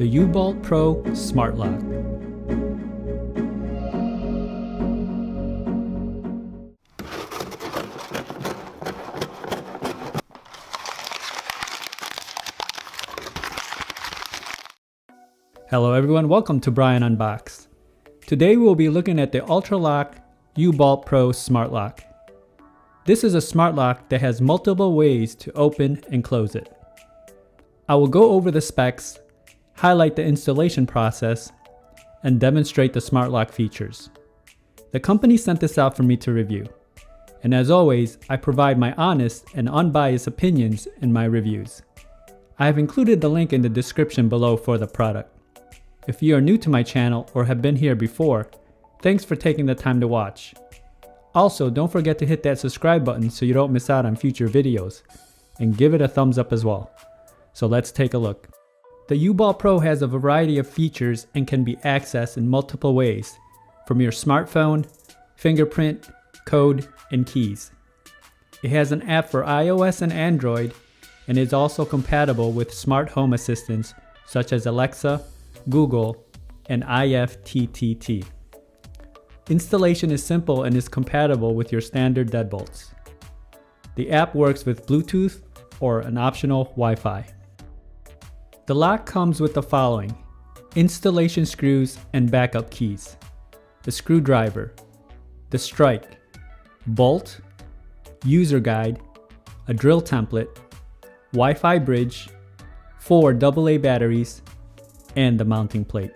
the U-Bolt Pro Smart Lock. Hello everyone, welcome to Brian Unboxed. Today we will be looking at the Ultraloq U-Bolt Pro Smart Lock. This is a smart lock that has multiple ways to open and close it. I will go over the specs, highlight the installation process, and demonstrate the smart lock features. The company sent this out for me to review. And as always, I provide my honest and unbiased opinions in my reviews. I have included the link in the description below for the product. If you are new to my channel or have been here before, thanks for taking the time to watch. Also, don't forget to hit that subscribe button so you don't miss out on future videos, and give it a thumbs up as well. So let's take a look. The U-Bolt Pro has a variety of features and can be accessed in multiple ways, from your smartphone, fingerprint, code, and keys. It has an app for iOS and Android, and is also compatible with smart home assistants such as Alexa, Google, and IFTTT. Installation is simple and is compatible with your standard deadbolts. The app works with Bluetooth or an optional Wi-Fi. The lock comes with the following: installation screws and backup keys, the screwdriver, the strike, bolt, user guide, a drill template, Wi-Fi bridge, 4 AA batteries, and the mounting plate.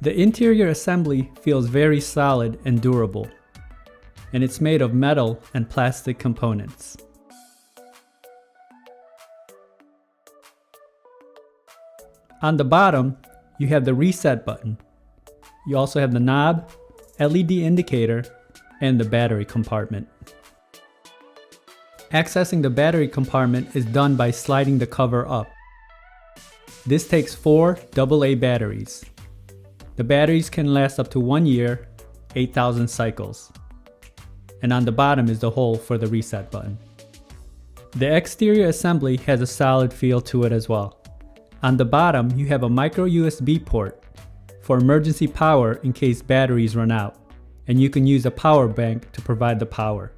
The interior assembly feels very solid and durable, and it's made of metal and plastic components. On the bottom, you have the reset button. You also have the knob, LED indicator, and the battery compartment. Accessing the battery compartment is done by sliding the cover up. This takes 4 AA batteries. The batteries can last up to 1 year, 8,000 cycles. And on the bottom is the hole for the reset button. The exterior assembly has a solid feel to it as well. On the bottom, you have a micro USB port for emergency power in case batteries run out, and you can use a power bank to provide the power.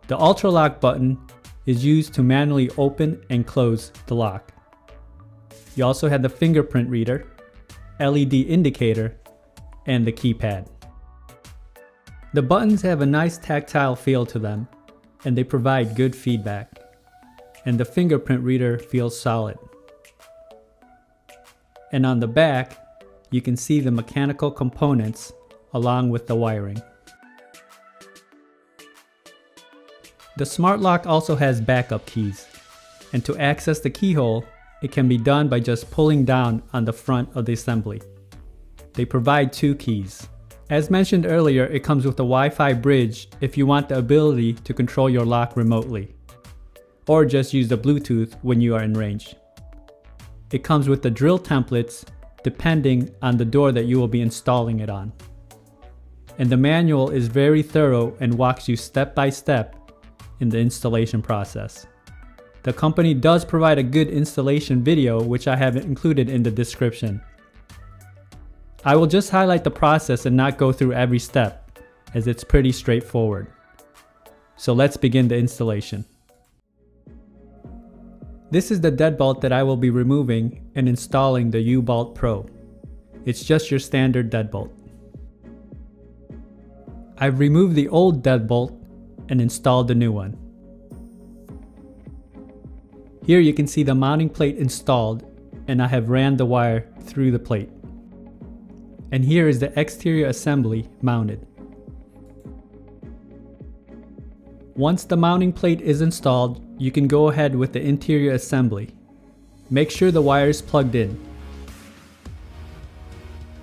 The Ultraloq button is used to manually open and close the lock. You also have the fingerprint reader, LED indicator, and the keypad. The buttons have a nice tactile feel to them, and they provide good feedback. And the fingerprint reader feels solid. And on the back, you can see the mechanical components along with the wiring. The smart lock also has backup keys, and to access the keyhole, it can be done by just pulling down on the front of the assembly. They provide 2 keys. As mentioned earlier, it comes with a Wi-Fi bridge if you want the ability to control your lock remotely, or just use the Bluetooth when you are in range. It comes with the drill templates depending on the door that you will be installing it on. And the manual is very thorough and walks you step by step in the installation process. The company does provide a good installation video, which I have included in the description. I will just highlight the process and not go through every step, as it's pretty straightforward. So let's begin the installation. This is the deadbolt that I will be removing and installing the U-Bolt Pro. It's just your standard deadbolt. I've removed the old deadbolt and installed the new one. Here you can see the mounting plate installed, and I have ran the wire through the plate. And here is the exterior assembly mounted. Once the mounting plate is installed, you can go ahead with the interior assembly. Make sure the wire is plugged in,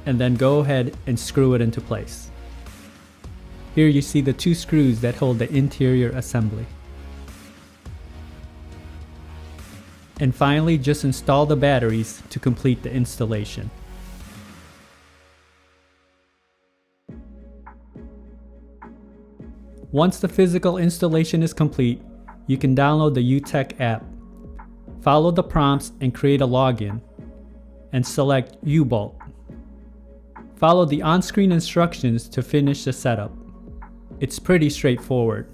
and then go ahead and screw it into place. Here you see the 2 screws that hold the interior assembly. And finally, just install the batteries to complete the installation. Once the physical installation is complete, you can download the UTech app. Follow the prompts and create a login, and select U-Bolt. Follow the on-screen instructions to finish the setup. It's pretty straightforward.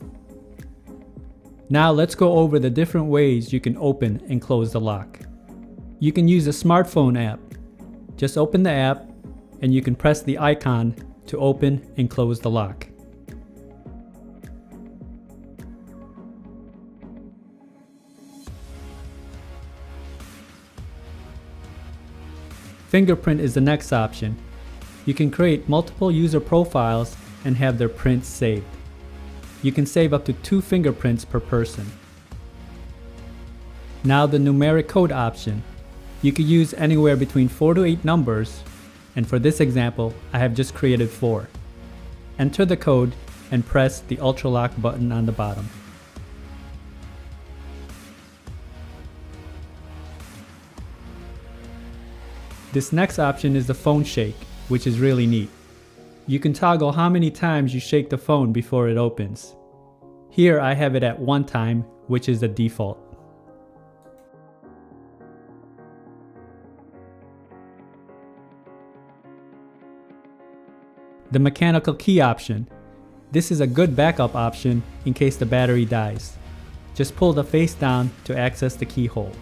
Now let's go over the different ways you can open and close the lock. You can use a smartphone app. Just open the app and you can press the icon to open and close the lock. Fingerprint is the next option. You can create multiple user profiles and have their prints saved. You can save up to 2 fingerprints per person. Now the numeric code option. You could use anywhere between 4 to 8 numbers, and for this example, I have just created 4. Enter the code and press the Ultraloq button on the bottom. This next option is the phone shake, which is really neat. You can toggle how many times you shake the phone before it opens. Here I have it at 1 time, which is the default. The mechanical key option. This is a good backup option in case the battery dies. Just pull the face down to access the keyhole.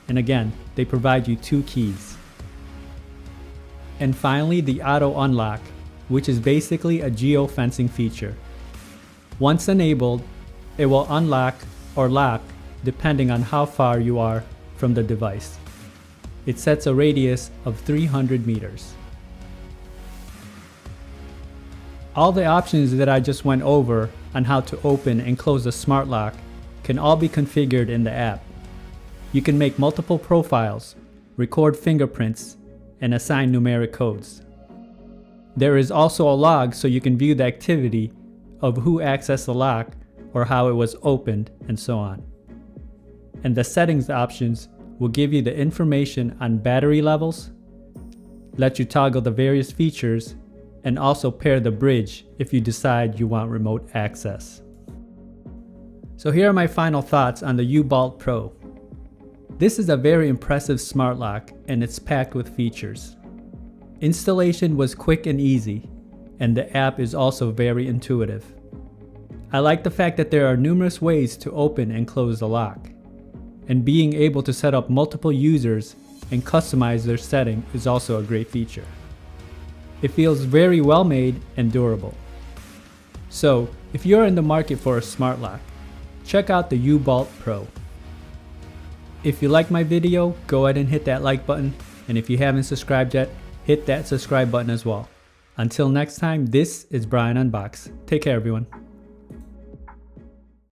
And again, they provide you 2 keys. And finally, the AutoUnlock, which is basically a geofencing feature. Once enabled, it will unlock or lock depending on how far you are from the device. It sets a radius of 300 meters. All the options that I just went over on how to open and close a smart lock can all be configured in the app. You can make multiple profiles, record fingerprints, and assign numeric codes. There is also a log so you can view the activity of who accessed the lock or how it was opened and so on. And the settings options will give you the information on battery levels, let you toggle the various features, and also pair the bridge if you decide you want remote access. So here are my final thoughts on the U-Bolt Pro. This is a very impressive smart lock and it's packed with features. Installation was quick and easy, and the app is also very intuitive. I like the fact that there are numerous ways to open and close the lock, and being able to set up multiple users and customize their setting is also a great feature. It feels very well made and durable. So if you're in the market for a smart lock, check out the U-Bolt Pro. If you like my video, go ahead and hit that like button, and if you haven't subscribed yet, hit that subscribe button as well. Until next time, this is Brian Unboxed. Take care everyone.